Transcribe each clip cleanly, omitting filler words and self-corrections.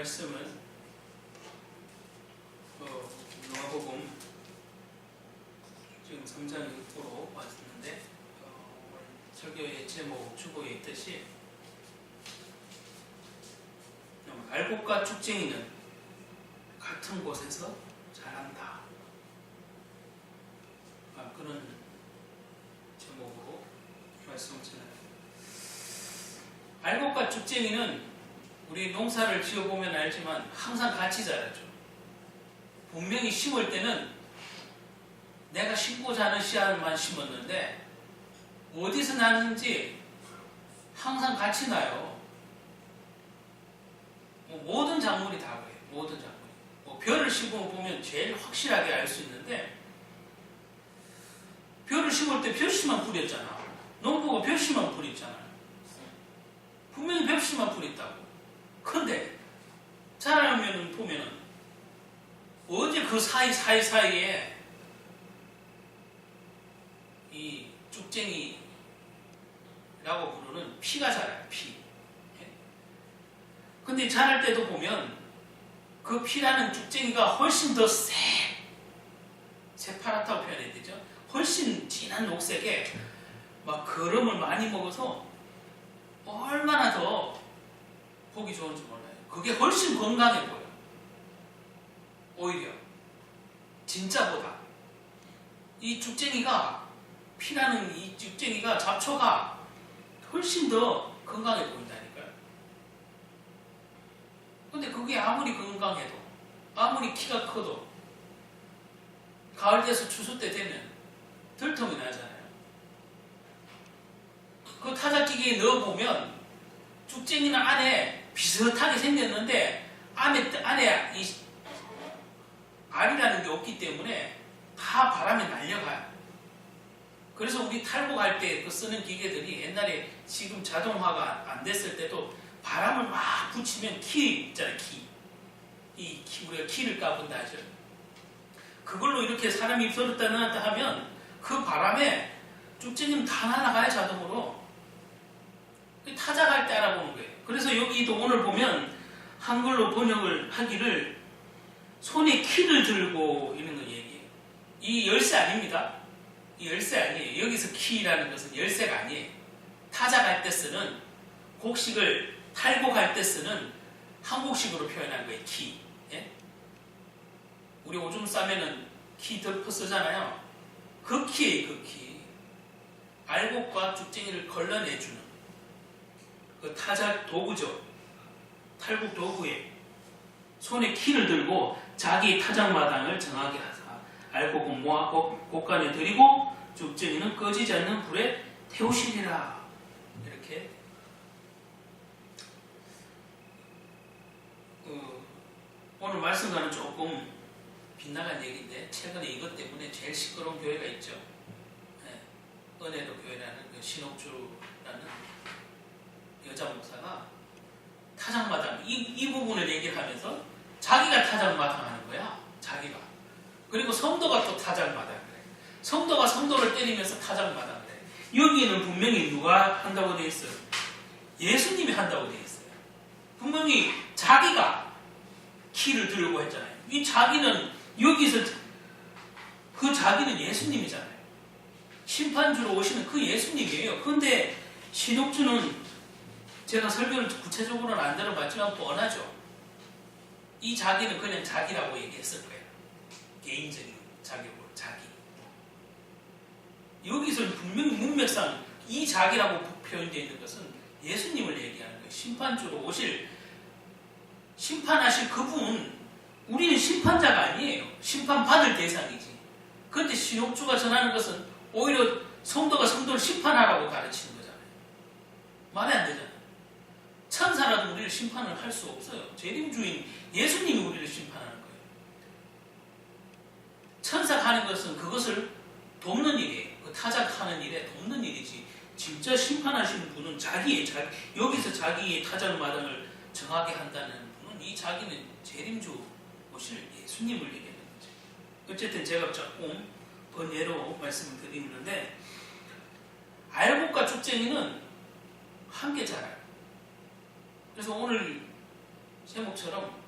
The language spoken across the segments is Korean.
말씀은 누가복음 지금 3장 6부로 왔는데 오늘 설교의 제목 주보에 있듯이 알곡과 쭉쟁이는 같은 곳에서 자란다. 그런 제목으로 말씀을 전해요. 알곡과 쭉쟁이는 우리 농사를 지어보면 알지만 항상 같이 자라죠. 분명히 심을 때는 내가 심고자 하는 씨앗만 심었는데 어디서 나는지 항상 같이 나요. 모든 작물이 다 그래요. 모든 작물이. 벼를 심어보면 제일 확실하게 알 수 있는데 벼를 심을 때 벼씨만 뿌렸잖아. 농부가 벼씨만 뿌렸잖아. 분명히 벼씨만 뿌렸다고. 근데 자라면 보면은 어제 그 사이사이에 이 쭉쟁이라고 부르는 피가 자라요. 피. 근데 자랄 때도 보면 그 피라는 쭉쟁이가 훨씬 더 새파랗다고 표현해야 되죠. 훨씬 진한 녹색에 막 거름을 많이 먹어서 얼마나 더 보기 좋은지 몰라요. 그게 훨씬 건강해 보여요. 오히려 진짜보다 이 쭉쟁이가 피라는 이 쭉쟁이가 잡초가 훨씬 더 건강해 보인다니까요. 근데 그게 아무리 건강해도 아무리 키가 커도 가을 돼서 추수 때 되면 들통이 나잖아요. 그 타작기계에 넣어보면 쭉쟁이는 안에 비슷하게 생겼는데 안에 이 알이라는 게 없기 때문에 다 바람에 날려가요. 그래서 우리 탈곡할 때 그 쓰는 기계들이 옛날에 지금 자동화가 안 됐을 때도 바람을 막 붙이면 키 있잖아요. 우리가 키를 까본다 하죠. 그걸로 이렇게 사람이 입술을 놨다 하면 그 바람에 쭉쟁이는 다 날아가요. 자동으로. 타작할 때 알아보는 거예요. 그래서 여기도 오늘 보면 한글로 번역을 하기를 손에 키를 들고 이런 거 얘기해요. 이 열쇠 아닙니다. 이 열쇠 아니에요. 여기서 키라는 것은 열쇠가 아니에요. 타작할 때 쓰는 곡식을 탈곡할 때 쓰는 한국식으로 표현한 거예요. 키. 예? 우리 오줌 싸면은 키 덮어 쓰잖아요. 그 키예요. 그 키. 알곡과 쭉쟁이를 걸러내주는 그 타작 도구죠. 탈곡 도구에 손에 키를 들고 자기 타작마당을 정하게 하사 알곡은 모아 곡간에 들이고 쭉쟁이는 꺼지지 않는 불에 태우시리라. 이렇게 오늘 말씀과는 조금 빗나간 얘기인데 최근에 이것 때문에 제일 시끄러운 교회가 있죠. 은혜로 교회라는 그 신옥주라는 여자 목사가 타작마당 이 부분을 얘기를 하면서 자기가 타작마당 하는 거야. 자기가. 그리고 성도가 또 타작마당 그래. 성도가 성도를 때리면서 타작마당 그래. 여기에는 분명히 누가 한다고 되어 있어요? 예수님이 한다고 되어 있어요. 분명히 자기가 키를 들고 했잖아요. 이 자기는 여기서 그 자기는 예수님이잖아요. 심판주로 오시는 그 예수님이에요. 그런데 신옥주는 제가 설교를 구체적으로는 안 들어봤지만 뻔하죠. 이 자기는 그냥 자기라고 얘기했을 거예요. 개인적인 자격으로 자기. 여기서 분명히 문맥상 이 자기라고 표현되어 있는 것은 예수님을 얘기하는 거예요. 심판주로 오실 심판하실 그분. 우리는 심판자가 아니에요. 심판받을 대상이지. 그런데 신옥주가 전하는 것은 오히려 성도가 성도를 심판하라고 가르치는 거잖아요. 말이 안 되잖아요. 천사라도 우리를 심판을 할 수 없어요. 재림주인 예수님이 우리를 심판하는 거예요. 천사가 하는 것은 그것을 돕는 일이에요. 그 타작하는 일에 돕는 일이지. 진짜 심판하시는 분은 여기서 자기의 타작마당을 정하게 한다는 분은 이 자기는 재림주 오실 예수님을 얘기하는 거죠. 어쨌든 제가 조금 번예로 말씀을 드리는데 알곡과 쭉쟁이는 함께 자라요. 그래서 오늘 제목처럼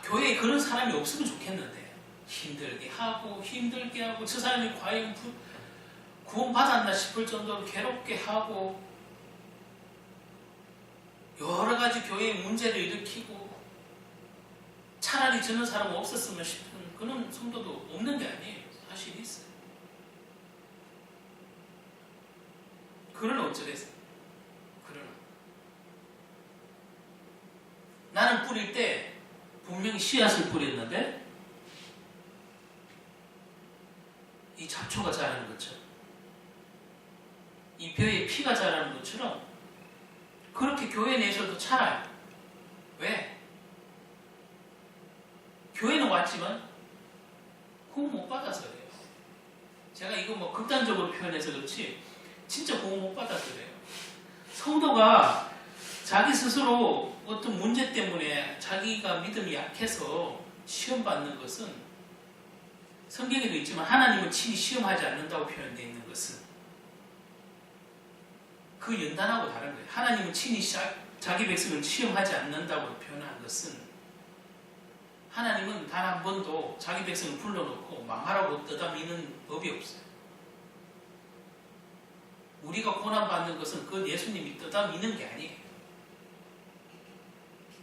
교회에 그런 사람이 없으면 좋겠는데 힘들게 하고 저 사람이 과연 구원받았나 싶을 정도로 괴롭게 하고 여러 가지 교회에 문제를 일으키고 차라리 저런 사람 없었으면 싶은 그런 성도도 없는 게 아니에요. 사실이 있어요. 그러나 어쩌겠어요. 그러나 나는 뿌릴 때 분명히 씨앗을 뿌렸는데 이 잡초가 자라는 것처럼 이 벼에 피가 자라는 것처럼 그렇게 교회 내에서도 자라요. 왜? 교회는 왔지만 구원 못 받아서 그래요. 제가 이거 뭐 극단적으로 표현해서 그렇지 진짜 구원 못 받아서 그래요. 성도가 자기 스스로 어떤 문제 때문에 자기가 믿음이 약해서 시험받는 것은 성경에도 있지만 하나님은 친히 시험하지 않는다고 표현되어 있는 것은 그 연단하고 다른 거예요. 하나님은 친히 자기 백성을 시험하지 않는다고 표현한 것은 하나님은 단 한 번도 자기 백성을 불러놓고 망하라고 떠다미는 법이 없어요. 우리가 고난받는 것은 그 예수님이 떠다미는 게 아니에요.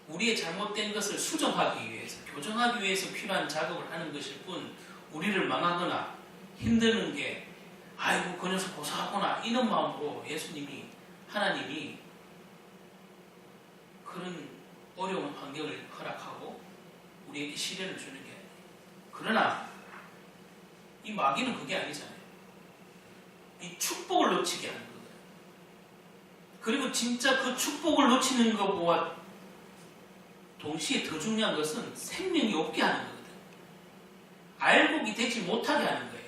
우리의 잘못된 것을 수정하기 위해서, 교정하기 위해서 필요한 작업을 하는 것일 뿐 우리를 망하거나 힘드는 게 아이고 그 녀석 고사하구나 이런 마음으로 하나님이 그런 어려운 환경을 허락하고 우리에게 시련을 주는 게 아니에요. 그러나 이 마귀는 그게 아니잖아요. 이 축복을 놓치게 하는 거예요. 그리고 진짜 그 축복을 놓치는 것과 동시에 더 중요한 것은 생명이 없게 하는 거거든요. 알곡이 되지 못하게 하는 거예요.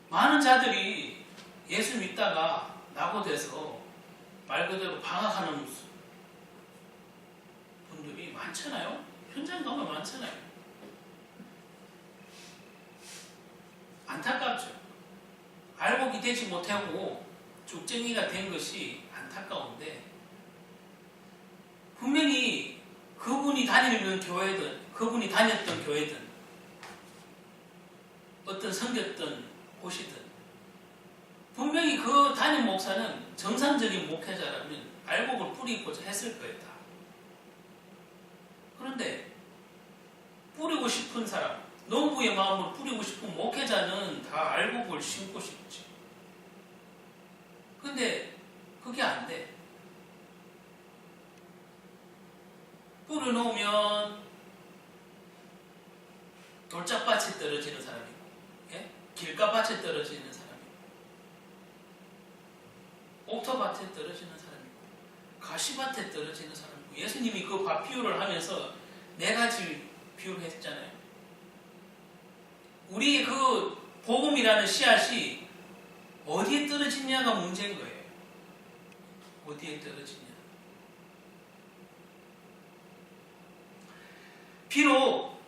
많은 자들이 예수 믿다가 낙오돼서 말 그대로 방황하는 분들이 많잖아요. 현장 가면 많잖아요. 안타깝죠. 알곡이 되지 못하고 죽쟁이가 된 것이 안타까운데 분명히 그분이 다니는 교회든 그분이 다녔던 교회든 어떤 섬겼던 곳이든 분명히 그 담임 목사는 정상적인 목회자라면 알곡을 뿌리고자 했을 거예요. 다. 그런데 뿌리고 싶은 사람, 농부의 마음을 뿌리고 싶은 목회자는 다 알곡을 심고 싶지. 근데 그게 안 돼. 뿌려놓으면 돌짝밭에 떨어지는 사람이고, 예? 길가밭에 떨어지는 사람이고, 옥토밭에 떨어지는 사람이고, 가시밭에 떨어지는 사람이고, 예수님이 그 밭 비유를 하면서 네 가지 비유를 했잖아요. 우리의 그 복음이라는 씨앗이 어디에 떨어지냐가 문제인 거예요. 어디에 떨어지냐. 비록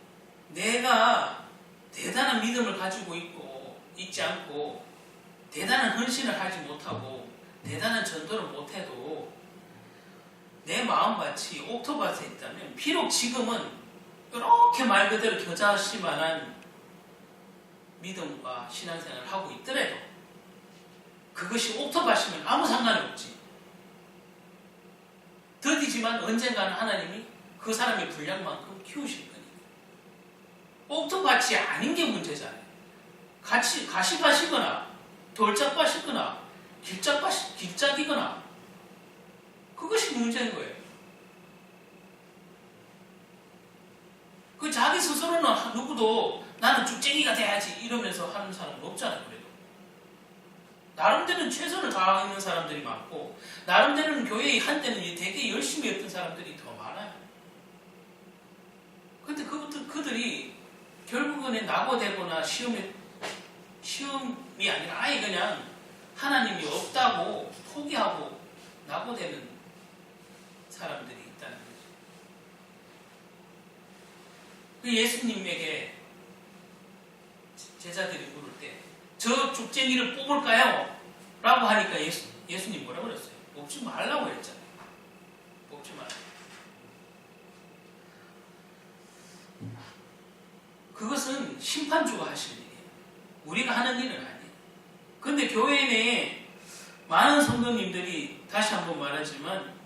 내가 대단한 믿음을 가지고 있지 않고 대단한 헌신을 하지 못하고 대단한 전도를 못해도 내 마음같이 옥토밭에 있다면 비록 지금은 이렇게 말 그대로 겨자씨만한 믿음과 신앙생활을 하고 있더라도 그것이 옥토밭이면 아무 상관이 없지. 더디지만 언젠가는 하나님이 그 사람의 분량만큼 키우실 거니까. 옥토밭이 아닌 게 문제잖아요. 가시밭이거나 돌짝밭이거나 길짝이거나 그것이 문제인 거예요. 그 자기 스스로는 누구도 나는 쭉쟁이가 돼야지 이러면서 하는 사람은 없잖아요. 그래도 나름대로는 최선을 다하는 사람들이 많고 나름대로는 교회에 한때는 되게 열심히 했던 사람들이 더 많아요. 근데 그들이 결국은 낙오되거나 시험이 아니라 아예 그냥 하나님이 없다고 포기하고 낙오되는 사람들이 있다는 거죠. 그 예수님에게 제자들이 물을 때 저 죽쟁이를 뽑을까요? 라고 하니까 예수님 뭐라 그랬어요? 뽑지 말라고 했잖아요. 뽑지 말라고. 그것은 심판주가 하시는 일이에요. 우리가 하는 일은 아니에요. 근데 교회 내에 많은 성도님들이 다시 한번 말하지만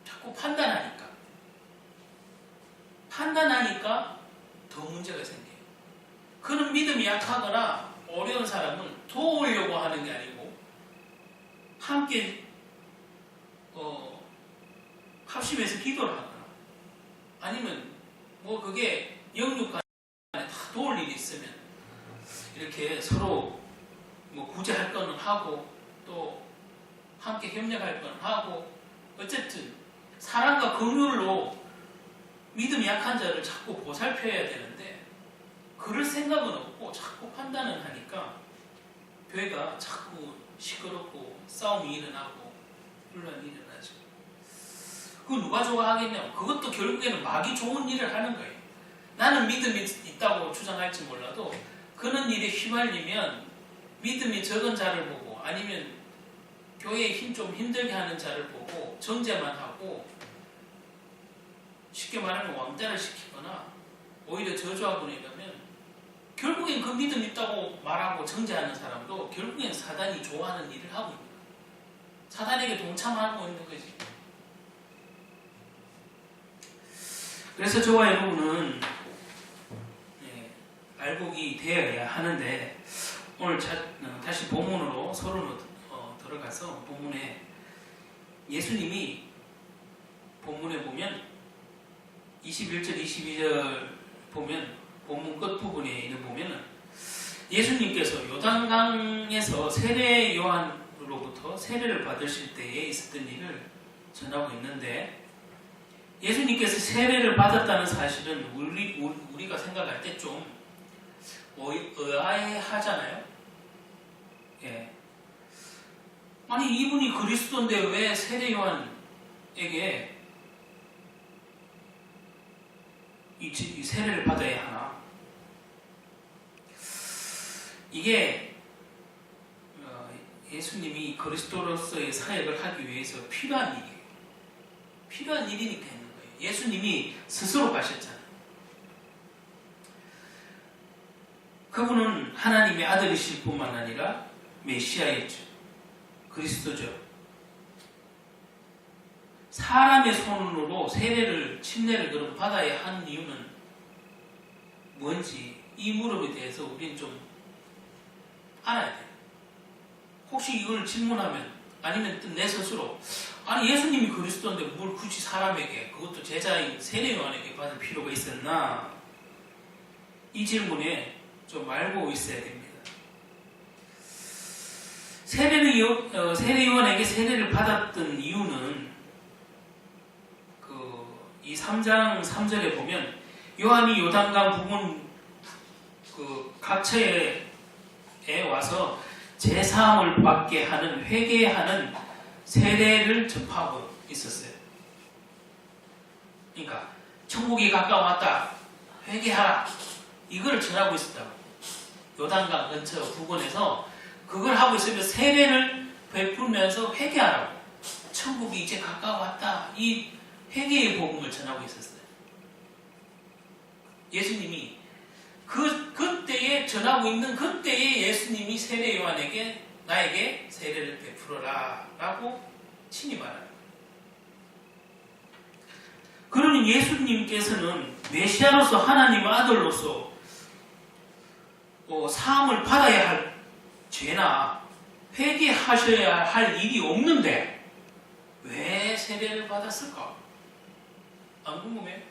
자꾸 판단하니까 더 문제가 생겨요. 그런 믿음이 약하거나 어려운 사람은 도우려고 하는 게 아니고 함께 합심해서 기도를 하거나 아니면 뭐 그게 영육간에 다 도울 일이 있으면 이렇게 서로 뭐 구제할 거는 하고 또 함께 협력할 거는 하고 어쨌든 사랑과 긍휼로 믿음이 약한 자를 자꾸 보살펴야 되는데 그럴 생각은 없고 자꾸 판단을 하니까 교회가 자꾸 시끄럽고 싸움이 일어나고 혼란이 일어나죠. 그거 누가 좋아하겠냐고. 그것도 결국에는 마귀 좋은 일을 하는 거예요. 나는 믿음이 있다고 주장할지 몰라도 그런 일에 휘말리면 믿음이 적은 자를 보고 아니면 교회에 힘 좀 힘들게 하는 자를 보고 정죄만 하고 쉽게 말하면 왕따를 시키거나 오히려 저주하고 이러면 결국엔 그 믿음 있다고 말하고 정죄하는 사람도 결국엔 사단이 좋아하는 일을 하고 있는 거예요. 사단에게 동참하고 있는 거지. 그래서 저와 여러분은 알복이 되어야 하는데 오늘 다시 본문으로 서론으로 들어가서 본문에 예수님이 본문에 보면 21절 22절 보면 본문 끝부분에 보면은 예수님께서 요단강에서 세례 요한으로부터 세례를 받으실 때에 있었던 일을 전하고 있는데 예수님께서 세례를 받았다는 사실은 우리가 생각할 때 좀 의아해하잖아요. 예. 아니 이분이 그리스도인데 왜 세례 요한에게 이 세례를 받아야 하나? 이게 예수님이 그리스도로서의 사역을 하기 위해서 필요한 일이에요. 필요한 일이니까 했는 거예요. 예수님이 스스로 가셨잖아요. 그분은 하나님의 아들이실 뿐만 아니라 메시아였죠. 그리스도죠. 사람의 손으로 침례를 그럼 받아야 하는 이유는 뭔지 이 물음에 대해서 우리는 좀 알아야 돼요. 혹시 이걸 질문하면 아니면 내 스스로 아니 예수님이 그리스도인데 뭘 굳이 사람에게 그것도 제자인 세례 요한에게 받을 필요가 있었나? 이 질문에 좀 알고 있어야 됩니다. 세례 요한에게 세례를 받았던 이유는 이 3장 3절에 보면 요한이 요단강 부근 각처에 와서 제사함을 받게 하는 회개하는 세례를 접하고 있었어요. 그러니까 천국이 가까워왔다. 회개하라. 이걸 전하고 있었다고. 요단강 근처 부근에서 그걸 하고 있으면 세례를 베풀면서 회개하라고. 천국이 이제 가까워왔다. 이 회개의 복음을 전하고 있었어요. 예수님이 그때에 전하고 있는 그때에 예수님이 세례 요한에게 나에게 세례를 베풀어라 라고 친히 말합니다. 그러니 예수님께서는 메시아로서 하나님의 아들로서 사함을 받아야 할 죄나 회개하셔야 할 일이 없는데 왜 세례를 받았을까? 안 궁금해요?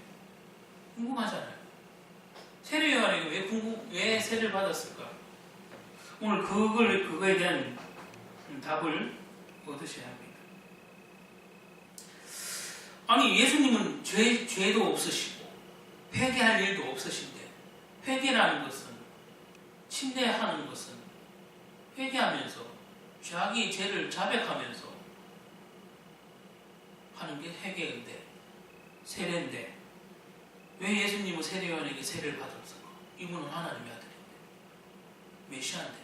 궁금하잖아요. 세례 요한에게 왜 세례를 받았을까? 오늘 그거에 대한 답을 얻으셔야 합니다. 아니 예수님은 죄도 없으시고 회개할 일도 없으신데 회개라는 것은 침례하는 것은 회개하면서 자기 죄를 자백하면서 하는 게 회개인데 세례인데 왜 예수님은 세례 요한에게 세례를 받았을까? 이분은 하나님의 아들인데 메시아인데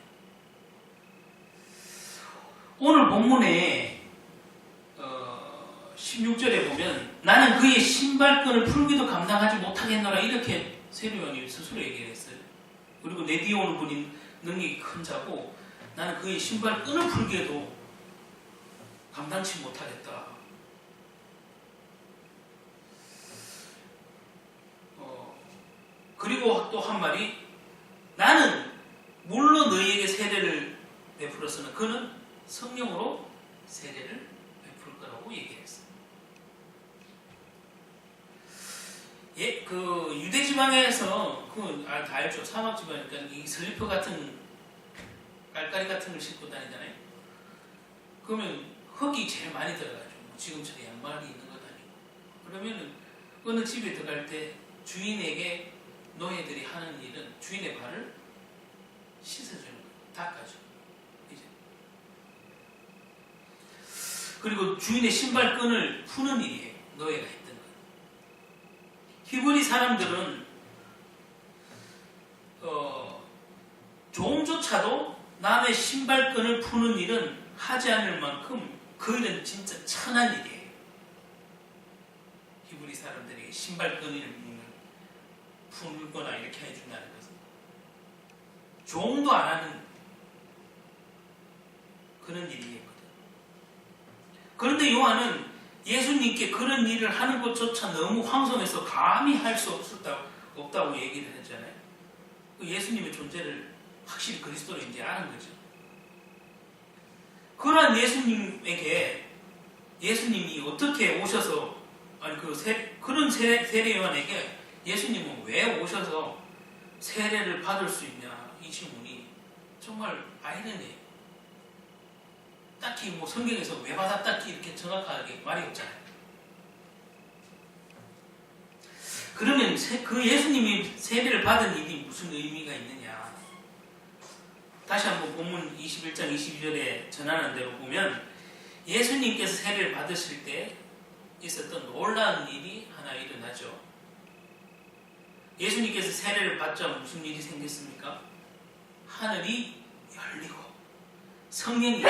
오늘 본문에 16절에 보면 나는 그의 신발끈을 풀기도 감당하지 못하겠노라 이렇게 세례요한이 스스로 얘기를 했어요. 그리고 내 뒤에 오는 분이 능력이 큰 자고 나는 그의 신발끈을 풀기에도 감당치 못하겠다. 그리고 또 한 말이 나는 물론 너희에게 세례를 베풀었으나 그는 성령으로 세례를 베풀 거라고 얘기했어요. 예, 그 유대 지방에서 그건 다 알죠. 사막 지방이니까 이 슬리퍼 같은 깔깔이 같은 걸 신고 다니잖아요. 그러면 흙이 제일 많이 들어가죠. 지금처럼 양말이 있는 것 아니고. 그러면은 어느 집에 들어갈 때 주인에게 노예들이 하는 일은 주인의 발을 씻어주는 거예요. 닦아줘. 이제. 그리고 주인의 신발끈을 푸는 일이에요. 노예가 했던 거예요. 히브리 사람들은 종조차도 남의 신발끈을 푸는 일은 하지 않을 만큼 그 일은 진짜 천한 일이에요. 히브리 사람들에게 신발끈을 풀거나 이렇게 해준다는 것은 종도 안 하는 그런 일이었거든. 그런데 요한은 예수님께 그런 일을 하는 것조차 너무 황송해서 감히 할 수 없다고 얘기를 했잖아요. 예수님의 존재를 확실히 그리스도로 이제 아는 거죠. 그러한 예수님에게 예수님이 어떻게 오셔서 그런 세례 요한에게 예수님은 왜 오셔서 세례를 받을 수 있냐 이 질문이 정말 아이러니해요. 딱히 뭐 성경에서 왜 받았다 이렇게 정확하게 말이 없잖아요. 그러면 그 예수님이 세례를 받은 일이 무슨 의미가 있느냐? 다시 한번 본문 21장 22절에 전하는 대로 보면 예수님께서 세례를 받으실 때 있었던 놀라운 일이 하나 일어나죠. 예수님께서 세례를 받자 무슨 일이 생겼습니까? 하늘이 열리고 성령이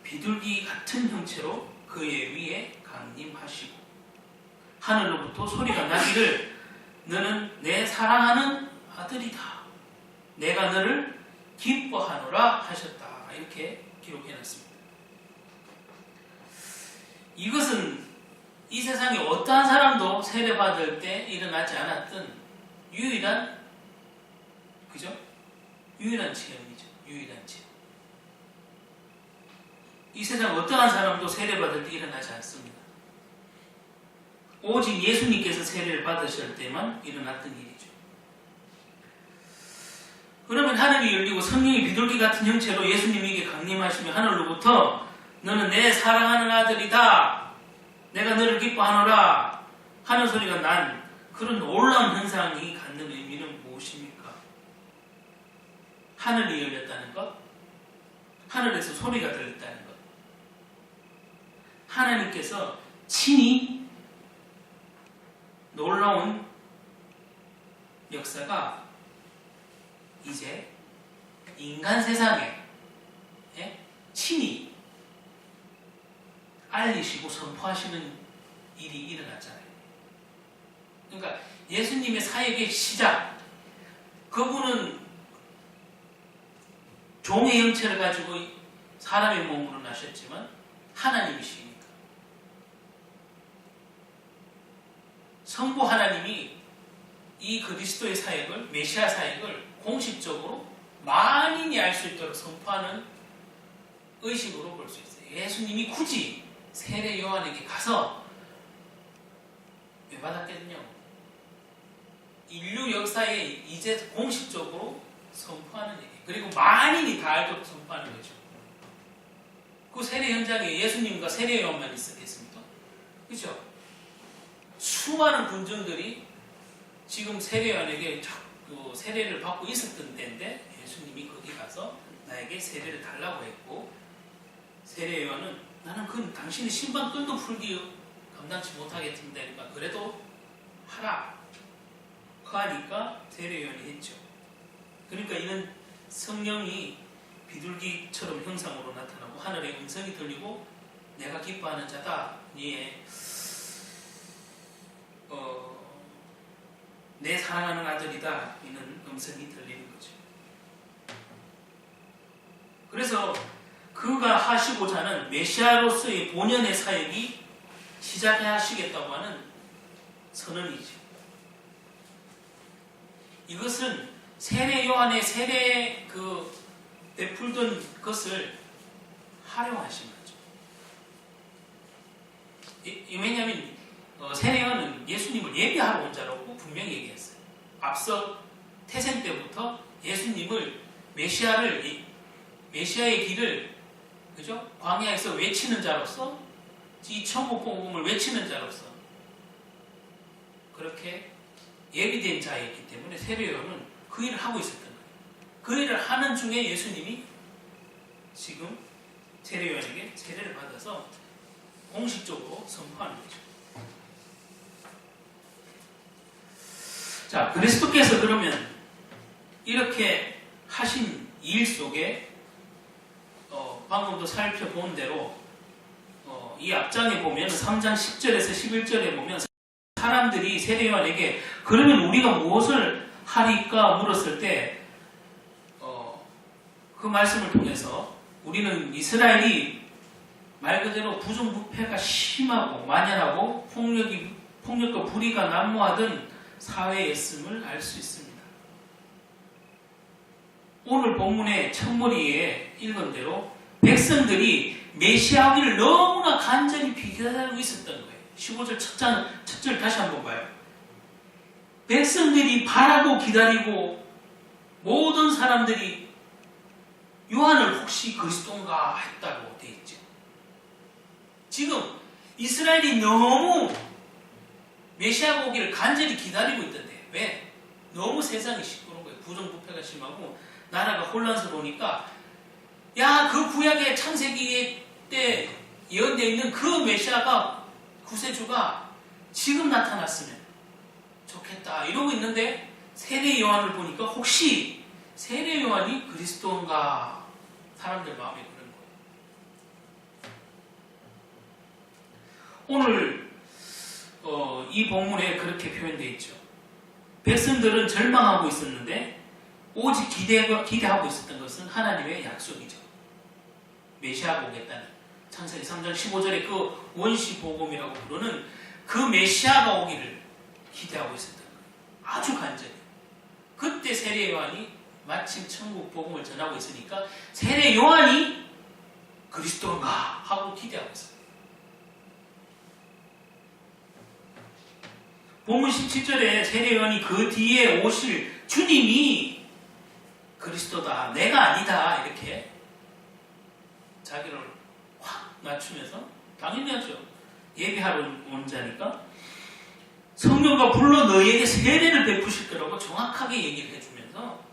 비둘기 같은 형체로 그의 위에 강림하시고 하늘로부터 소리가 나기를 너는 내 사랑하는 아들이다. 내가 너를 기뻐하노라 하셨다. 이렇게 기록해놨습니다. 이것은 이 세상에 어떠한 사람도 세례받을 때 일어나지 않았던 유일한 체험이죠. 유일한 체험. 이 세상 어떠한 사람도 세례받을 때 일어나지 않습니다. 오직 예수님께서 세례를 받으실 때만 일어났던 일이죠. 그러면 하늘이 열리고 성령이 비둘기 같은 형체로 예수님에게 강림하시며 하늘로부터 너는 내 사랑하는 아들이다. 내가 너를 기뻐하노라 하는 소리가 난 그런 놀라운 현상이 갖는 의미는 무엇입니까? 하늘이 열렸다는 것, 하늘에서 소리가 들렸다는 것, 하나님께서 친히 놀라운 역사가 이제 인간 세상에 친히 알리시고 선포하시는 일이 일어났잖아요. 그러니까 예수님의 사역의 시작, 그분은 종의 형체를 가지고 사람의 몸으로 나셨지만 하나님이시니까 성부 하나님이 이 그리스도의 사역을, 메시아 사역을 공식적으로 만인이 알 수 있도록 선포하는 의식으로 볼 수 있어요. 예수님이 굳이 세례 요한에게 가서 왜 받았겠냐? 인류 역사에 이제 공식적으로 선포하는 얘기. 그리고 만인이 다 알도록 선포하는 거죠. 그 세례 현장에 예수님과 세례 요한만 있었겠습니까? 그렇죠? 수많은 군중들이 지금 세례 요한에게 세례를 받고 있었던 때인데 예수님이 거기 가서 나에게 세례를 달라고 했고 세례 요한은 나는 그 당신의 신발끈도 풀기 감당치 못하겠습니다. 그러니까 그래도 하라 하니까 세례 요한이 했죠. 그러니까 이는 성령이 비둘기처럼 형상으로 나타나고 하늘에 하나님의 음성이 들리고 내가 기뻐하는 자다. 내 사랑하는 아들이다. 이는 음성이 들리는 거죠. 그래서 그가 하시고자 하는 메시아로서의 본연의 사역이 시작하시겠다고 하는 선언이죠. 이것은 세례 요한의 세례 베풀던 것을 활용하신 거죠. 왜냐하면 세례 요한은 예수님을 예비하러 온 자라고 분명히 얘기했어요. 앞서 태생 때부터 예수님을 메시아의 길을 그죠? 광야에서 외치는 자로서 이 천국 복음을 외치는 자로서 그렇게 예비된 자였기 때문에 세례 요한은 그 일을 하고 있었던 거예요. 그 일을 하는 중에 예수님이 지금 세례 요한에게 세례를 받아서 공식적으로 선포하는 거죠. 자, 그리스도께서 그러면 이렇게 하신 일 속에 방금도 살펴본 대로 이 앞장에 보면 3장 10절에서 11절에 보면 사람들이 세례 요한에게 그러면 우리가 무엇을 하리까 물었을 때 그 말씀을 통해서 우리는 이스라엘이 말 그대로 부정부패가 심하고 만연하고 폭력과 불의가 난무하던 사회였음을 알 수 있습니다. 오늘 본문의 첫머리에 읽은 대로 백성들이 메시아 오기를 너무나 간절히 기다리고 있었던 거예요. 15절 첫 절 다시 한번 봐요. 백성들이 바라고 기다리고 모든 사람들이 요한을 혹시 그리스도인가 했다고 되어 있죠. 지금 이스라엘이 너무 메시아가 오기를 간절히 기다리고 있던데 왜? 너무 세상이 시끄러운 거예요. 부정부패가 심하고 나라가 혼란스러우니까 그 구약의 창세기 때 예언되어 있는 그 메시아가 구세주가 지금 나타났으면 좋겠다 이러고 있는데 세례 요한을 보니까 혹시 세례 요한이 그리스도인가 사람들 마음에 그런 거예요. 오늘 이 본문에 그렇게 표현되어 있죠. 백성들은 절망하고 있었는데 오직 기대하고 있었던 것은 하나님의 약속이죠. 메시아가 오겠다는 창세기 3장 15절에 그 원시복음이라고 부르는 그 메시아가 오기를 기대하고 있었던 거예요. 아주 간절히. 그때 세례 요한이 마침 천국 복음을 전하고 있으니까 세례 요한이 그리스도인가 하고 기대하고 있어요. 본문 17절에 세례 요한이 그 뒤에 오실 주님이 그리스도다, 내가 아니다 이렇게 자기를 확 낮추면서 당연히 하죠. 예비하러 온 자니까 성령과 불로 너희에게 세례를 베푸실 거라고 정확하게 얘기를 해주면서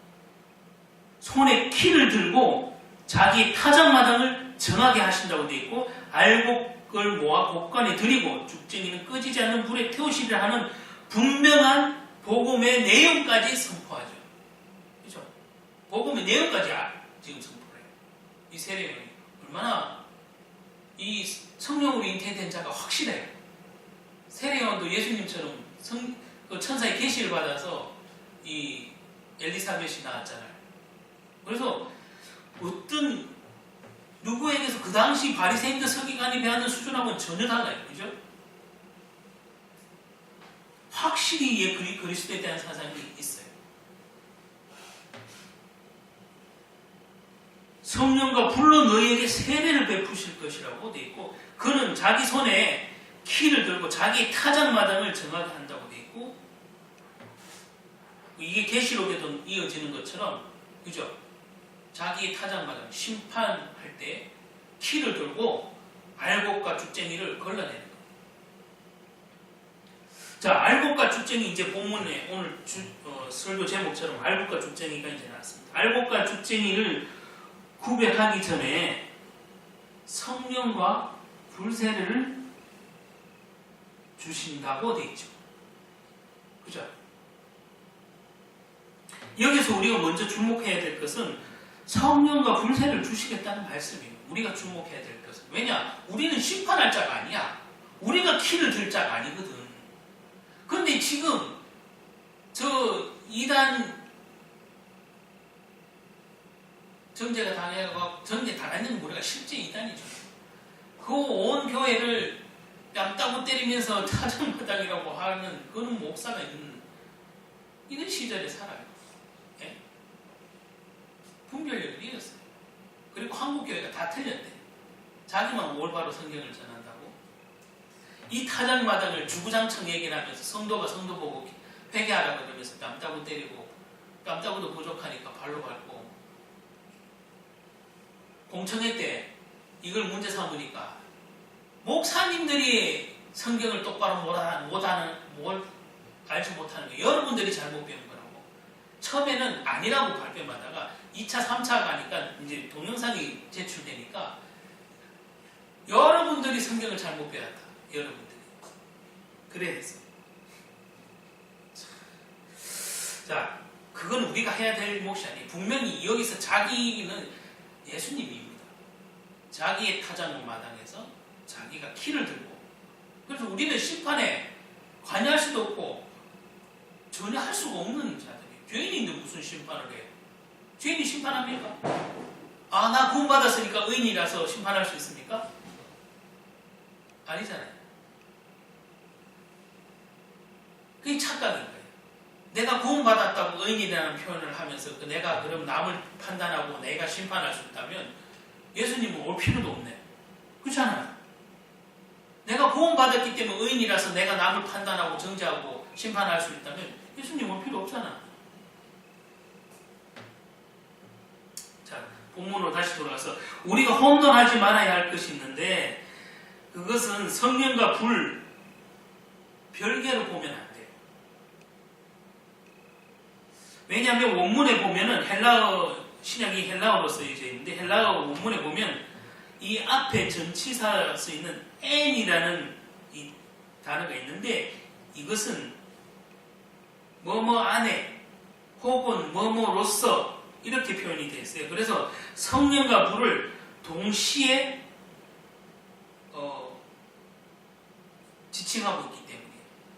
손에 키를 들고 자기 타작마당을 정하게 하신다고 되어 있고 알곡을 모아 곡간에 들이고 죽쟁이는 꺼지지 않는 불에 태우시리라 하는 분명한 복음의 내용까지 선포하죠. 그렇죠? 복음의 내용까지 지금 선포를 해요. 이 세례요한이 얼마나 이 성령으로 잉태된 자가 확실해요. 세례요한도 예수님처럼 천사의 계시를 받아서 이 엘리사벳이 낳았잖아요. 그래서 어떤 누구에게서 그 당시 바리새인들 서기관이 배하는 수준하고는 전혀 달라요. 그죠? 확실히 그리스도에 대한 사상이 있어요. 성령과 불로 너희에게 세례를 베푸실 것이라고 되어 있고 그는 자기 손에 키를 들고 자기 타작마당을 정하게 한다고 되어 있고 이게 계시록에도 이어지는 것처럼 그죠? 자기의 타작마당 심판할 때 키를 들고 알곡과 죽쟁이를 걸러내는 거예요. 자, 알곡과 죽쟁이 이제 본문에 오늘 설교 제목처럼 알곡과 죽쟁이가 이제 나왔습니다. 알곡과 죽쟁이를 구별하기 전에 성령과 불세례를 주신다고 되어 있죠. 그죠? 여기서 우리가 먼저 주목해야 될 것은 성령과 불세를 주시겠다는 말씀입니다. 우리가 주목해야 될 것은, 왜냐? 우리는 심판할 자가 아니야. 우리가 키를 들 자가 아니거든. 근데 지금 저 이단 정죄가 당해가지고 정죄 당했는 우리가 실제 이단이죠. 그 온 교회를 뺨 따고 때리면서 타정마당이라고 하는 그는 목사가 있는 이런 시절에 살아요. 예? 분별력이 이었어요. 그리고 한국교회가 다 틀렸대. 자기만 올바로 성경을 전한다고. 이 타작마당을 주구장창 얘기를 하면서 성도가 성도 보고 회개하라고 그러면서 뺨 따고 때리고, 뺨 따고도 부족하니까 발로 밟고, 공청회 때 이걸 문제 삼으니까 목사님들이 성경을 똑바로 알지 못하는 거, 여러분들이 잘못 배운 거라고. 처음에는 아니라고 발뺌하다가 2차, 3차 가니까 이제 동영상이 제출되니까 여러분들이 성경을 잘못 배웠다. 여러분들이. 그래 했어. 자, 그건 우리가 해야 될 몫이 아니에요. 분명히 여기서 자기는 예수님입니다. 자기의 타작을 마당에서 자기가 키를 들고, 그래서 우리는 심판에 관여할 수도 없고 전혀 할 수가 없는 자들이에요. 죄인인데 무슨 심판을 해요? 죄인이 심판합니까? 아, 나 구원받았으니까 의인이라서 심판할 수 있습니까? 아니잖아요. 그게 착각인 거예요. 내가 구원받았다고 의인이라는 표현을 하면서 내가 그럼 남을 판단하고 내가 심판할 수 있다면 예수님은 올 필요도 없네. 그렇잖아요. 내가 구원받았기 때문에 의인이라서 내가 남을 판단하고 정죄하고 심판할 수 있다면 예수님 올 필요 없잖아. 자, 본문으로 다시 돌아가서 우리가 혼돈하지 말아야 할 것이 있는데, 그것은 성령과 불 별개로 보면 안 돼요. 왜냐하면 원문에 보면은 신약이 헬라어로 쓰여져 있는데, 헬라어 원문에 보면 이 앞에 전치사 쓰이는 n이라는 이 단어가 있는데, 이것은 뭐뭐 안에 혹은 뭐뭐로서 이렇게 표현이 되어 있어요. 그래서 성령과 불을 동시에 지칭하고 있기 때문에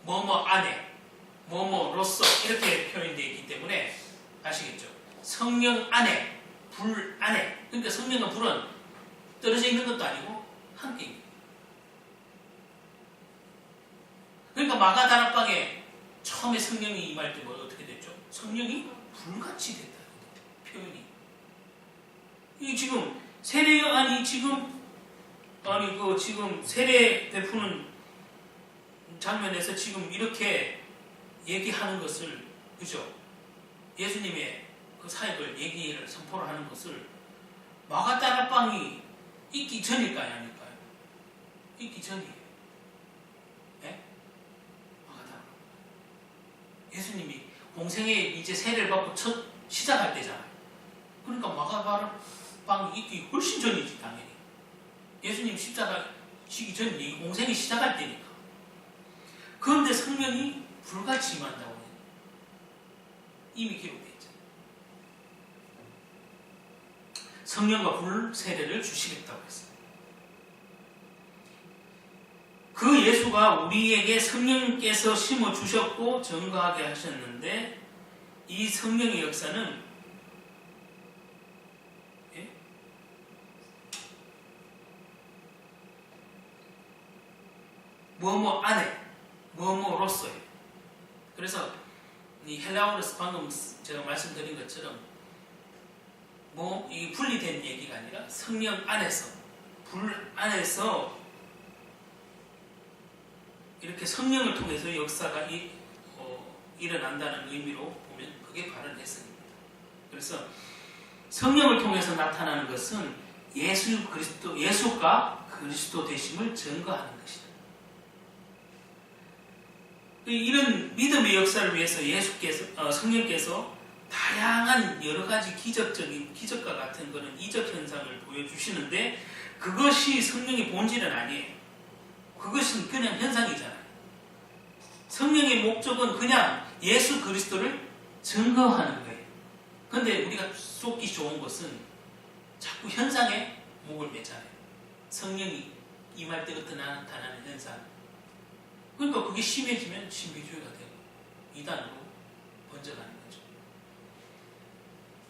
뭐뭐 안에 뭐뭐로서 이렇게 표현되어 있기 때문에 아시겠죠? 성령 안에 불 안에, 그러니까 성령과 불은 떨어져 있는 것도 아니고 함께 있는 거예요. 그러니까 마가다락방에 처음에 성령이 임할 때 어떻게 됐죠? 성령이 불같이 됐다. 표현이. 이게 지금 지금 세례 베푸는 장면에서 지금 이렇게 얘기하는 것을, 그죠? 예수님의 그 사역을 얘기를 선포를 하는 것을 마가다락방이 있기 전일까요, 아닐까요? 있기 전이에요. 네? 마가다락방. 예수님이 공생에 이제 세례를 받고 첫 시작할 때잖아요. 그러니까 마가다락방이 있기 훨씬 전이지, 당연히. 예수님 십자가 지기 전이 공생이 시작할 때니까. 그런데 성령이 불같이 임한다고 해요. 이미 기록되어 있잖아요. 성령과 불 세례를 주시겠다고 했어요. 그 예수가 우리에게 성령께서 심어주셨고 증거하게 하셨는데, 이 성령의 역사는 뭐뭐 안에 뭐뭐로서요. 그래서 이 헬라어로서 방금 제가 말씀드린 것처럼 이 분리된 얘기가 아니라 성령 안에서, 불 안에서 이렇게 성령을 통해서 역사가 일어난다는 의미로 보면 그게 바른 해석입니다. 그래서 성령을 통해서 나타나는 것은 예수가 그리스도 되심을 증거하는 것이다. 이런 믿음의 역사를 위해서 성령께서 다양한 여러 가지 기적과 같은 그런 이적 현상을 보여주시는데, 그것이 성령의 본질은 아니에요. 그것은 그냥 현상이잖아요. 성령의 목적은 그냥 예수 그리스도를 증거하는 거예요. 그런데 우리가 쏟기 좋은 것은 자꾸 현상에 목을 매잖아요. 성령이 임할 때 나타나는 현상. 그러니까 그게 심해지면 신비주의가 되고 이단으로 번져가는 거죠.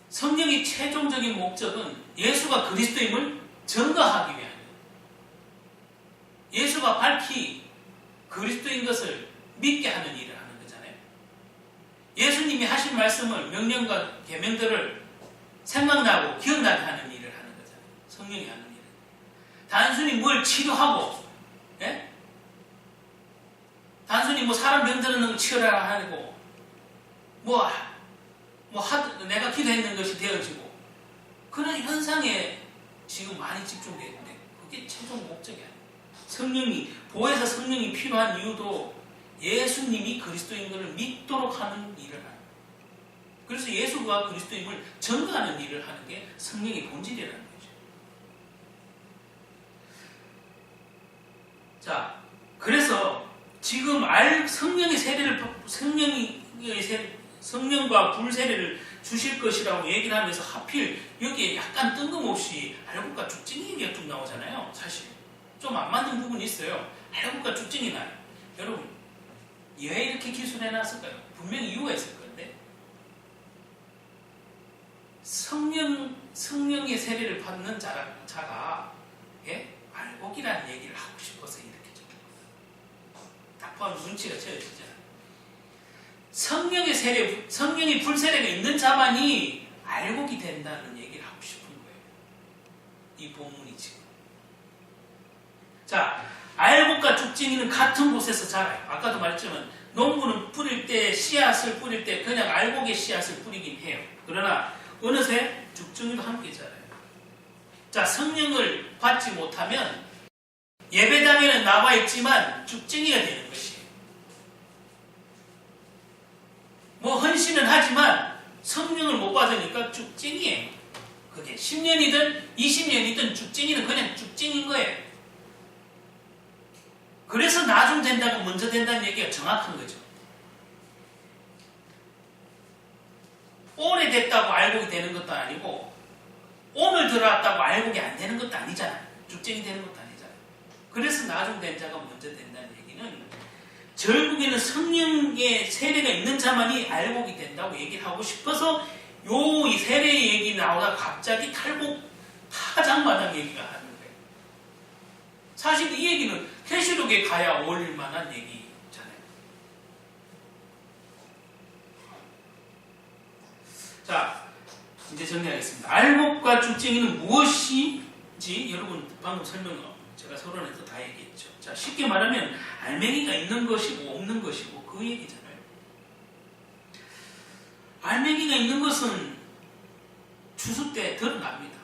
성령의 최종적인 목적은 예수가 그리스도임을 증거하기 위한 거예요. 예수가 밝히 그리스도인 것을 믿게 하는 일을 하는 거잖아요. 예수님이 하신 말씀을 명령과 계명들을 생각나고 기억나게 하는 일을 하는 거잖아요. 성령이 하는 일은. 단순히 뭘 치료하고, 예? 단순히 뭐 사람 병드는 걸 치료하라 하고, 내가 기도했는 것이 되어지고, 그런 현상에 지금 많이 집중되는데, 그게 최종 목적이 아니에요. 보혜사 성령이 필요한 이유도 예수님이 그리스도인 것을 믿도록 하는 일을 하는 거예요. 그래서 예수가 그리스도임을 증거하는 일을 하는 게 성령의 본질이라는 거죠. 자, 그래서 지금 성령과 불 세례를 주실 것이라고 얘기를 하면서 하필 여기에 약간 뜬금없이 알곡과 쭉증이 얘기가 쭉 나오잖아요. 사실 좀 안 맞는 부분이 있어요. 알곡과 쭉증이 나요. 여러분 왜 이렇게 기술해놨을까요? 분명히 이유가 있을 건데 성령의 세례를 받는 자가 알곡이라는 얘기를 하고 싶어서 이렇게 좀 딱 보면 눈치가 채워지잖아요. 성령의 불세례가 있는 자만이 알곡이 된다는 얘기를 하고 싶은 거예요. 이 본문이 지금. 자, 알곡과 쭉증이는 같은 곳에서 자라요. 아까도 말했지만 농부는 씨앗을 뿌릴 때 그냥 알곡의 씨앗을 뿌리긴 해요. 그러나 어느새 쭉증이도 함께 자라요. 자, 성령을 받지 못하면 예배당에는 나와 있지만 쭉증이가 되는 것이에요. 헌신은 하지만 성령을 못 받으니까 쭉증이에요. 그게 10년이든 20년이든 쭉증이는 그냥 쭉증인 거예요. 그래서 나중 된다고 먼저 된다는 얘기가 정확한 거죠. 오래됐다고 알곡이 되는 것도 아니고 오늘 들어왔다고 알곡이 안 되는 것도 아니잖아요. 쭉증이 되는 것도 아니잖아요. 그래서 나중 된 자가 먼저 된다는 얘기는 결국에는 성령의 세례가 있는 자만이 알곡이 된다고 얘기를 하고 싶어서 이 세례 얘기 나오다 갑자기 타작마당 얘기가 하는 거예요. 사실 이 얘기는 계시록에 가야 어울릴 만한 얘기잖아요. 자, 이제 정리하겠습니다. 알곡과 쭉증이는 무엇인지 여러분 방금 제가 서론에서 다 얘기했죠. 자, 쉽게 말하면 알맹이가 있는 것이고 없는 것이고 그 얘기잖아요. 알맹이가 있는 것은 추수 때 드러납니다.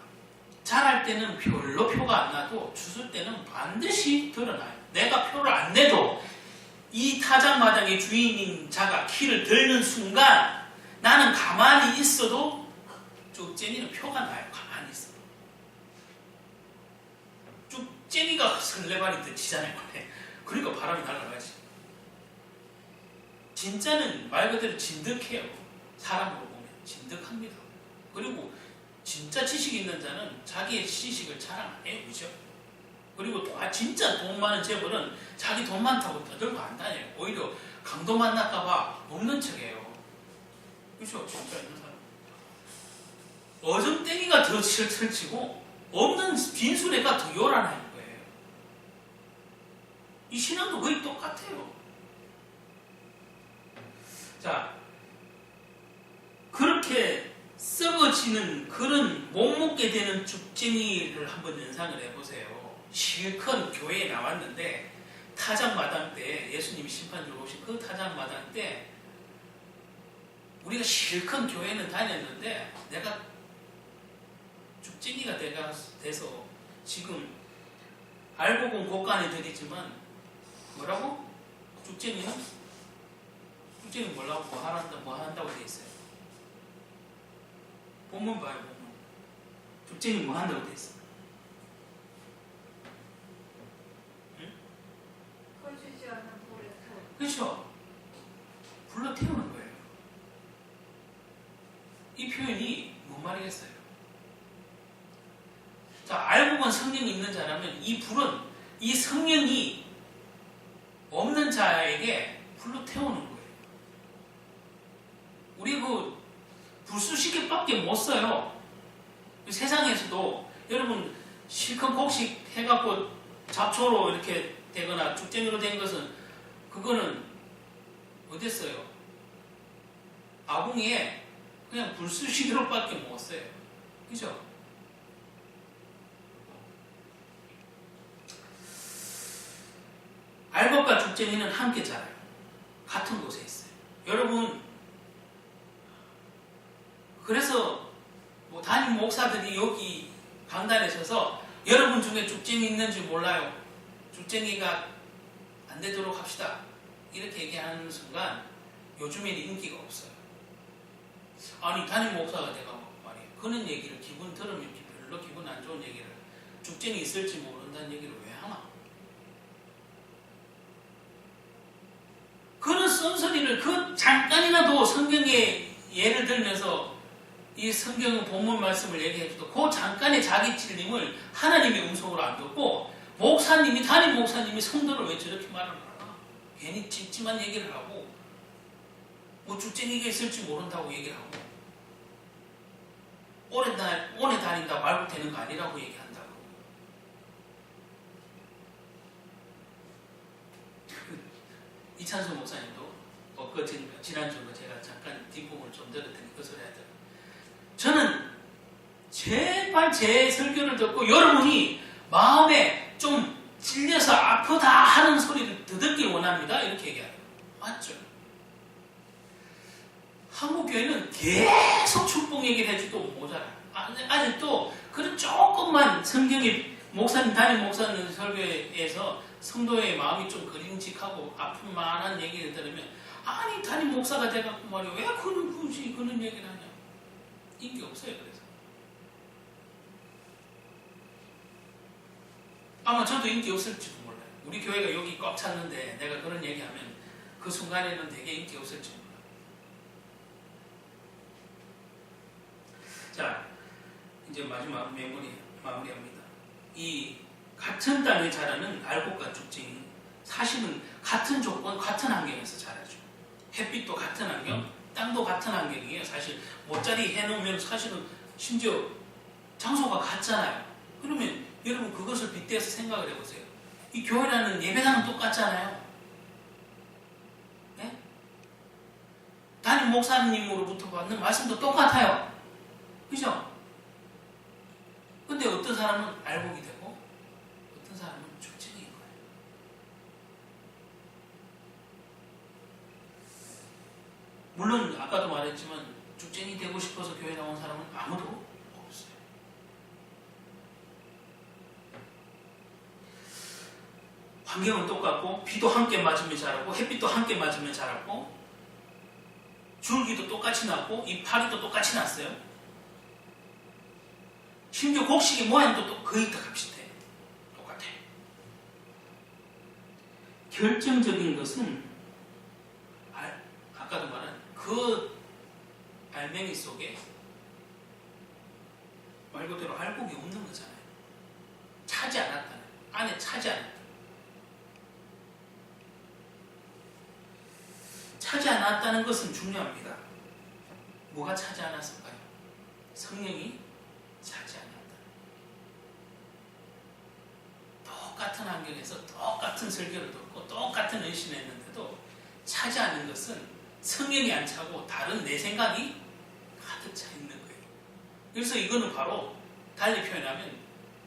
자랄 때는 별로 표가 안 나도 추수 때는 반드시 드러나요. 내가 표를 안 내도 이 타작마당의 주인인 자가 키를 들는 순간 나는 가만히 있어도 쭉쟁이는 표가 나요. 가만히 있어도. 쭉쟁이가 설레발이 듯치잖아요. 그러니까 바람이 날아가지. 진짜는 말 그대로 진득해요. 사람으로 보면 진득합니다. 그리고 진짜 지식 있는 자는 자기의 지식을 자랑 안 해요. 그죠? 그리고 진짜 돈 많은 재벌은 자기 돈 많다고 떠들고 안 다녀요. 오히려 강도 만날까봐 먹는 척해요. 그죠? 진짜 있는 사람. 어정땡이가 더 설치고 없는 빈수레가 더 요란한 거예요. 이 신앙도 거의 똑같아요. 자, 그렇게 썩어지는 그런 못 먹게 되는 쭉쟁이를 한번 연상을 해보세요. 실컷 교회에 나왔는데 타작마당 때 예수님이 심판주로 오신 그 타작마당 때 우리가 실컷 교회는 다녔는데 내가 쭉쟁이가 돼서 지금 알곡은 곳간에 들이지만 뭐라고? 쭉쟁이는 뭐라고 뭐 한다고 돼 있어요. 본문 봐요, 본문. 쭉쟁이 뭐 한다고 돼 있어? 응? 꺼주지 않는 불에 태워. 그렇죠. 불러 태우는 거예요. 이 표현이 뭔 말이겠어요? 자, 알고 본 성령이 있는 자라면 이 불은 이 성령이 없는 자에게 불로 태우는 거예요. 우리 그 불쑤시개밖에 못 써요. 세상에서도 여러분 실컷 곡식 해갖고 잡초로 이렇게 되거나 죽쟁이로 된 것은 그거는 어디 써요? 아궁이에 그냥 불쑤시개로밖에 못 써요. 그죠? 알곡과 죽쟁이는 함께 자라요. 같은 곳에 있어요. 여러분, 그래서 뭐 담임 목사들이 여기 강단에 서서 여러분 중에 죽쟁이 있는지 몰라요. 죽쟁이가 안 되도록 합시다. 이렇게 얘기하는 순간 요즘에는 인기가 없어요. 아니 담임 목사가 내가 말이에요. 그런 얘기를 기분 들으면 별로 기분 안 좋은 얘기를 죽쟁이 있을지 모른다는 얘기를 왜 하나? 그런 쓴소리를 그 잠깐이라도 성경에 예를 들면서 이 성경 본문 말씀을 얘기해줘도 그 잠깐의 자기 찔림을 하나님의 음성으로 안 듣고 목사님이 담임 목사님이 성도를 왜 저렇게 말을 하나? 괜히 찜찜한 얘기를 하고 뭐 죽쟁이가 있을지 모른다고 얘기를 하고 오래 다닌다 말고 되는 거 아니라고 얘기한다고. 이찬수 목사님도 지난주에 제가 잠깐 뒷부분을 좀 들었더니 그 소리 하더라고요. 저는 제발 제 설교를 듣고 여러분이 마음에 좀 찔려서 아프다 하는 소리를 듣길 원합니다. 이렇게 얘기해요. 맞죠? 한국 교회는 계속 축복 얘기를 해줘도 모자라요. 아직도 그런 조금만 성경이 목사님, 담임 목사님 설교에서 성도의 마음이 좀 그림직하고 아픈 만한 얘기를 들으면 아니 담임 목사가 돼갖고 말이야 왜 굳이 그런 얘기를 하냐. 인기 없어요. 그래서 아마 저도 인기 없을지도 몰라요. 우리 교회가 여기 꽉 찼는데 내가 그런 얘기하면 그 순간에는 되게 인기 없을지 몰라요. 자, 이제 마지막 마무리합니다. 이 같은 땅에 자라는 알곡과 죽쟁이 사실은 같은 조건, 같은 환경에서 자라죠. 햇빛도 같은 환경, 땅도 같은 환경이에요. 사실 모짜리 해놓으면 사실은 심지어 장소가 같잖아요. 그러면 여러분 그것을 빗대서 생각을 해보세요. 이 교회라는 예배당은 똑같잖아요. 네? 담임 목사님으로부터 받는 말씀도 똑같아요. 그죠? 근데 어떤 사람은 알곡이 되고 어떤 사람은 죽쟁이인 거예요. 물론 아까도 말했지만 죽쟁이 되고 싶어서 교회 나온 사람은 아무도 없어요. 환경은 똑같고 비도 함께 맞으면 자라고 햇빛도 함께 맞으면 자라고 줄기도 똑같이 났고 이파리도 똑같이 났어요. 심지어 곡식의 모양도 또 거의 다 비슷해요. 똑같아요. 결정적인 것은 아까도 말한 그 알맹이 속에 말 그대로 알곡이 없는 거잖아요. 차지 않았다는 안에 차지 않았다. 차지 않았다는 것은 중요합니다. 뭐가 차지 않았을까요? 성령이 차지 않았다. 똑같은 환경에서 똑같은 설교를 듣고 똑같은 의심을 했는데도 차지 않는 것은 성령이 안 차고 다른 내 생각이 가득 차 있는 거예요. 그래서 이거는 바로 달리 표현하면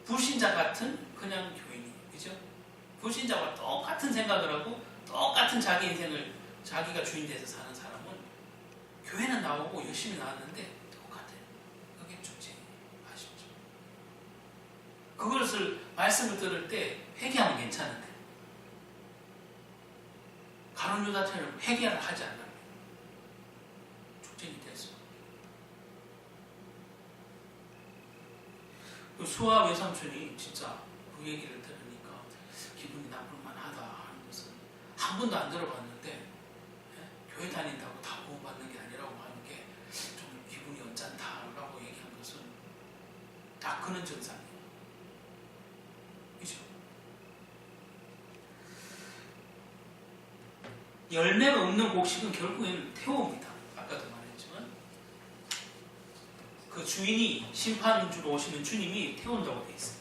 불신자 같은 그냥 교인이에요. 그죠? 불신자와 똑같은 생각을 하고 똑같은 자기 인생을 자기가 주인 돼서 사는 사람은 교회는 나오고 열심히 나왔는데 똑같아요. 그게 죽쟁이. 아쉽죠? 그것을 말씀을 들을 때 회개하면 괜찮은데 가룟 유다처럼 회개를 하지 않는다. 죽쟁이 될 수. 그 수아 외삼촌이 진짜 그 얘기를 들으니까 기분이 나쁠 만하다 하는 것은 한 번도 안 들어봤는데 교회 다닌다고 다 구원받는 게 아니라고 하는 게 좀 기분이 언짢다라고 얘기한 것은 다 그런 증상이에요. 열매가 없는 곡식은 결국에는 태웁니다. 아까도 말했지만 그 주인이 심판주로 오시는 주님이 태운다고 되어 있어요.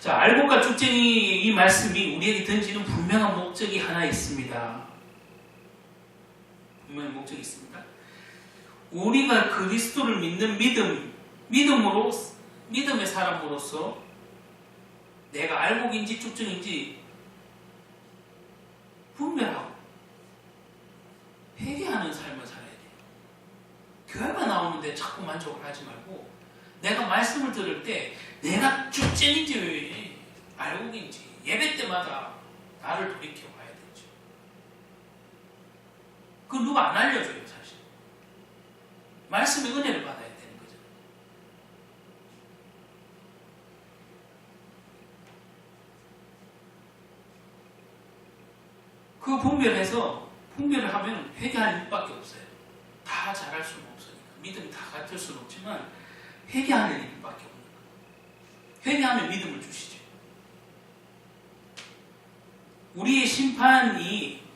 자, 알곡과 쭉쟁이 이 말씀이 우리에게 던지는 분명한 목적이 하나 있습니다. 분명한 목적이 있습니다. 우리가 그리스도를 믿는 믿음의 사람으로서 내가 알곡인지 쭉쟁인지 분별하고 회개하는 삶을 살아야 돼요. 교회가 나오는데 자꾸 만족을 하지 말고 내가 말씀을 들을 때 내가 쭉쟁인지 알곡인지 예배 때마다 나를 돌이켜 봐야 되죠. 그건 누가 안 알려줘요, 사실. 말씀의 은혜를 받아야 되는 거죠. 그 분별을 하면 회개할 일밖에 없어요. 다 잘할 수는 없으니까. 믿음이 다 같을 수는 없지만 회개하는 일밖에 없는 거예요. 회개하면 믿음을 주시죠. 우리의 심판이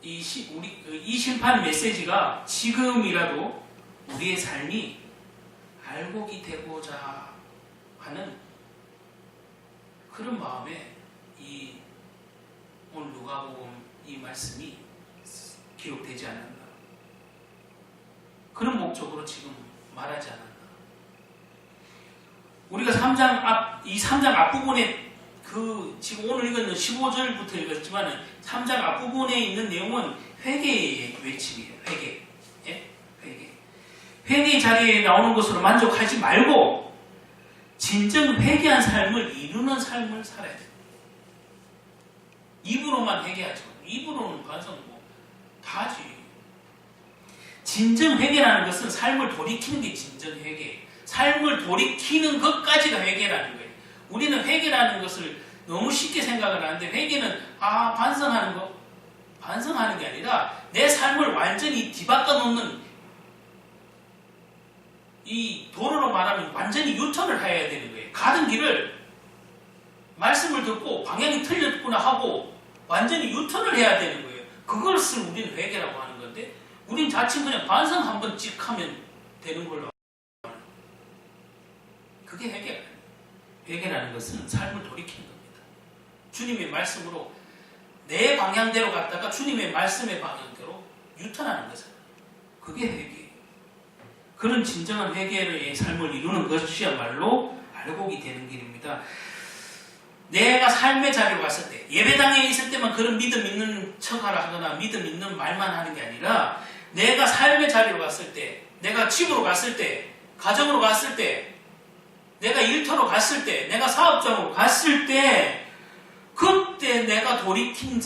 이 심판 메시지가 지금이라도 우리의 삶이 알곡이 되고자 하는 그런 마음에 오늘 누가복음 이 말씀이 기록되지 않았나. 그런 목적으로 지금 말하지 않았나. 우리가 3장 앞부분에 지금 오늘 읽었는 15절부터 읽었지만 3장 앞부분에 있는 내용은 회개의 외침이에요. 회개. 예? 회개. 회개의 자리에 나오는 것으로 만족하지 말고 진정 회개한 삶을 이루는 삶을 살아야 돼요. 입으로만 회개하죠. 입으로는 반성 다 하지. 진정 회개라는 것은 삶을 돌이키는 게 진정 회개. 삶을 돌이키는 것까지가 회개라는 거예요. 우리는 회개라는 것을 너무 쉽게 생각을 하는데 회개는 반성하는 게 아니라 내 삶을 완전히 뒤바꿔 놓는 이 도로로 말하면 완전히 유턴을 해야 되는 거예요. 가는 길을 말씀을 듣고 방향이 틀렸구나 하고 완전히 유턴을 해야 되는 거예요. 그것을 우리는 회개라고 하는 건데 우린 자칫 그냥 반성 한번 찍 하면 되는 걸로 그게 회개가 아니에요. 회개라는 것은 삶을 돌이키는 겁니다. 주님의 말씀으로 내 방향대로 갔다가 주님의 말씀의 방향대로 유턴하는 거잖아요. 그게 회개예요. 그런 진정한 회개의 삶을 이루는 것이야말로 알곡이 되는 길입니다. 내가 삶의 자리로 갔을 때 예배당에 있을 때만 그런 믿음 있는 척하라 하거나 믿음 있는 말만 하는 게 아니라 내가 삶의 자리로 갔을 때 내가 집으로 갔을 때 가정으로 갔을 때 내가 일터로 갔을 때 내가 사업장으로 갔을 때 그때 내가 돌이킨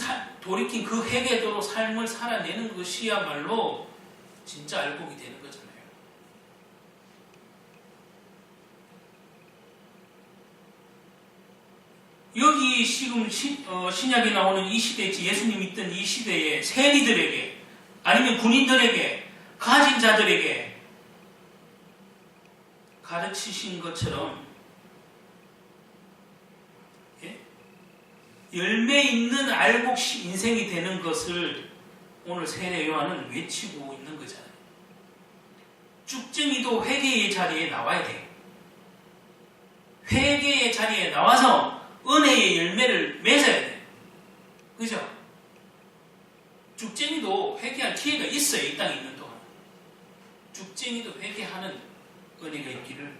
그 회개대로 삶을 살아내는 것이야말로 진짜 알곡이 되는 거잖아요. 여기 지금 신약에 나오는 이 시대에 예수님 있던 이 시대에 세리들에게 아니면 군인들에게 가진 자들에게 가르치신 것처럼 열매 있는 알곡 인생이 되는 것을 오늘 세례 요한은 외치고 있는 거잖아요. 쭉쟁이도 회개의 자리에 나와야 돼요. 회개의 자리에 나와서 은혜의 열매를 맺어야 돼요. 그죠? 죽쟁이도 회개할 기회가 있어요. 이 땅에 있는 동안. 죽쟁이도 회개하는 은혜가 있기를,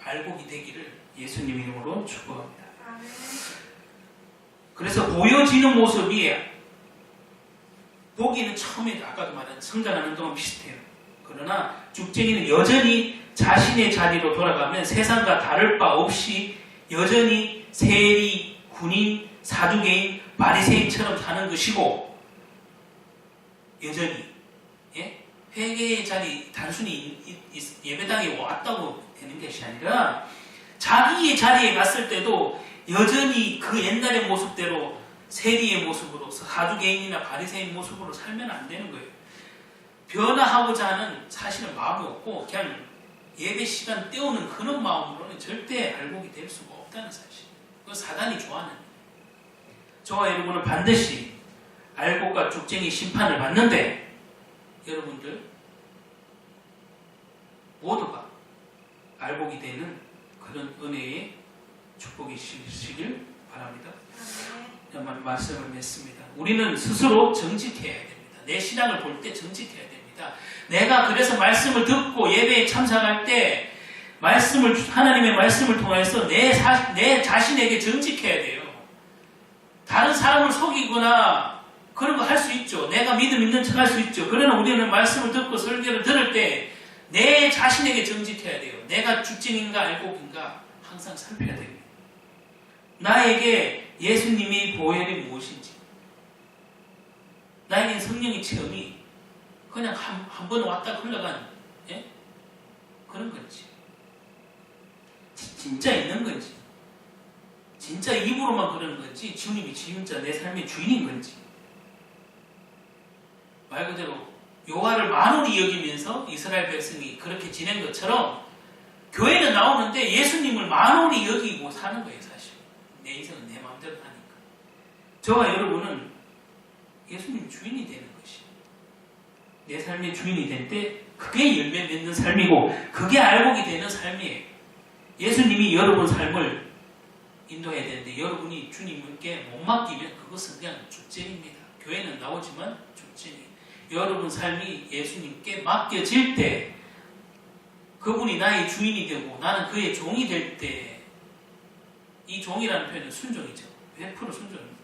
알곡이 되기를 예수님 이름으로 축복합니다. 그래서 보여지는 모습이 보기는 처음에 아까도 말한 성장하는 동안 비슷해요. 그러나 죽쟁이는 여전히 자신의 자리로 돌아가면 세상과 다를 바 없이 여전히 세리, 군인, 사두개인, 바리새인처럼 사는 것이고, 여전히 회개의 자리 단순히 예배당에 왔다고 되는 것이 아니라 자기의 자리에 갔을 때도 여전히 그 옛날의 모습대로 세리의 모습으로 사두개인이나 바리새인 모습으로 살면 안 되는 거예요. 변화하고자 하는 사실은 마음이 없고 그냥 예배 시간 때우는 그런 마음으로는 절대 알곡이 될 수가 없다는 사실. 그거 사단이 좋아하는 거예요. 저와 여러분은 반드시 알곡과 죽쟁이 심판을 받는데 여러분들 모두가 알곡이 되는 그런 은혜의 축복이 있으시길 바랍니다. 아멘. 말씀을 맺습니다. 우리는 스스로 정직해야 됩니다. 내 신앙을 볼 때 정직해야 됩니다. 내가 그래서 말씀을 듣고 예배에 참석할 때 하나님의 말씀을 통해서 내 자신에게 정직해야 돼요. 다른 사람을 속이거나 그런 거 할 수 있죠. 내가 믿음 있는 척 할 수 있죠. 그러나 우리는 말씀을 듣고 설교를 들을 때 내 자신에게 정직해야 돼요. 내가 죽증인가 알곡인가 항상 살펴야 됩니다. 나에게 예수님의 보혈이 무엇인지, 나에게 성령의 체험이 그냥 한 번 왔다 흘러간 그런 건지, 진짜 있는 건지, 진짜 입으로만 그러는 건지, 주님이 진짜 내 삶의 주인인 건지. 말 그대로 여호와를 만홀히 여기면서 이스라엘 백성이 그렇게 지낸 것처럼 교회는 나오는데 예수님을 만홀히 여기고 사는 거예요. 사실 내 인생은 내 마음대로 하니까. 저와 여러분은 예수님 주인이 되는 것이, 내 삶의 주인이 될 때 그게 열매 맺는 삶이고 그게 알곡이 되는 삶이에요. 예수님이 여러분 삶을 인도해야 되는데 여러분이 주님께 못 맡기면 그것은 그냥 죽쟁입니다. 교회는 나오지만 죽쟁이. 여러분 삶이 예수님께 맡겨질 때, 그분이 나의 주인이 되고 나는 그의 종이 될 때, 이 종이라는 표현은 순종이죠. 100% 순종입니다.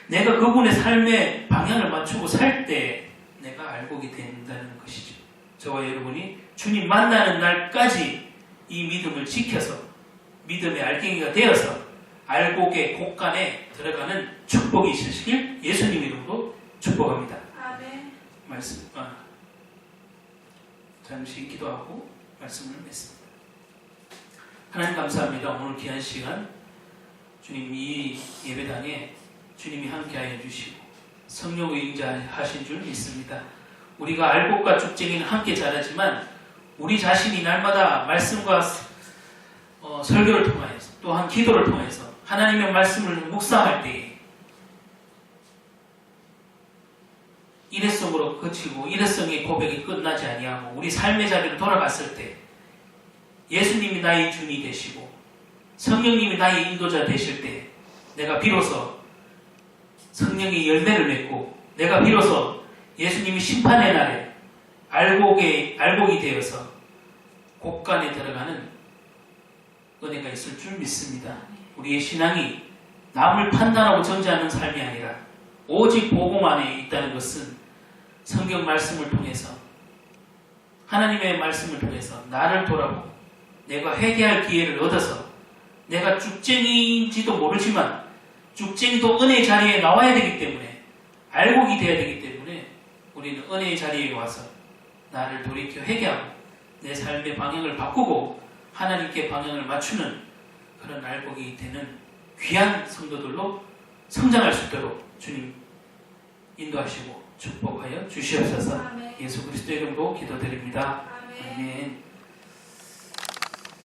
내가 그분의 삶의 방향을 맞추고 살 때 내가 알곡이 된다는 것이죠. 저와 여러분이 주님 만나는 날까지 이 믿음을 지켜서 믿음의 알갱이가 되어서 알곡의 곡간에 들어가는 축복이 있으시길 예수님 이름으로 축복합니다. 잠시 기도하고 말씀을 맺습니다. 하나님 감사합니다. 오늘 귀한 시간 주님 이 예배당에 주님이 함께하여 주시고 성령의 인자하신 줄 믿습니다. 우리가 알곡과 죽쟁이는 함께 자라지만 우리 자신이 날마다 말씀과 설교를 통하여서 또한 기도를 통해서 하나님의 말씀을 묵상할 때에 일회성으로 그치고 일회성의 고백이 끝나지 아니하고 우리 삶의 자리로 돌아갔을 때 예수님이 나의 주인이 되시고 성령님이 나의 인도자 되실 때 내가 비로소 성령의 열매를 맺고 내가 비로소 예수님이 심판의 날에 알곡이 되어서 곡간에 들어가는 은혜가 있을 줄 믿습니다. 우리의 신앙이 남을 판단하고 정죄하는 삶이 아니라 오직 복음 안에 있다는 것은 성경 말씀을 통해서 하나님의 말씀을 통해서 나를 돌아보고 내가 회개할 기회를 얻어서 내가 죽쟁이인지도 모르지만 죽쟁이도 은혜의 자리에 나와야 되기 때문에 알곡이 되어야 되기 때문에 우리는 은혜의 자리에 와서 나를 돌이켜 회개하고 내 삶의 방향을 바꾸고 하나님께 방향을 맞추는 그런 알곡이 되는 귀한 성도들로 성장할 수 있도록 주님 인도하시고 축복하여 주시옵소서. 아멘. 예수 그리스도 이름으로 기도드립니다. 아멘. 아멘.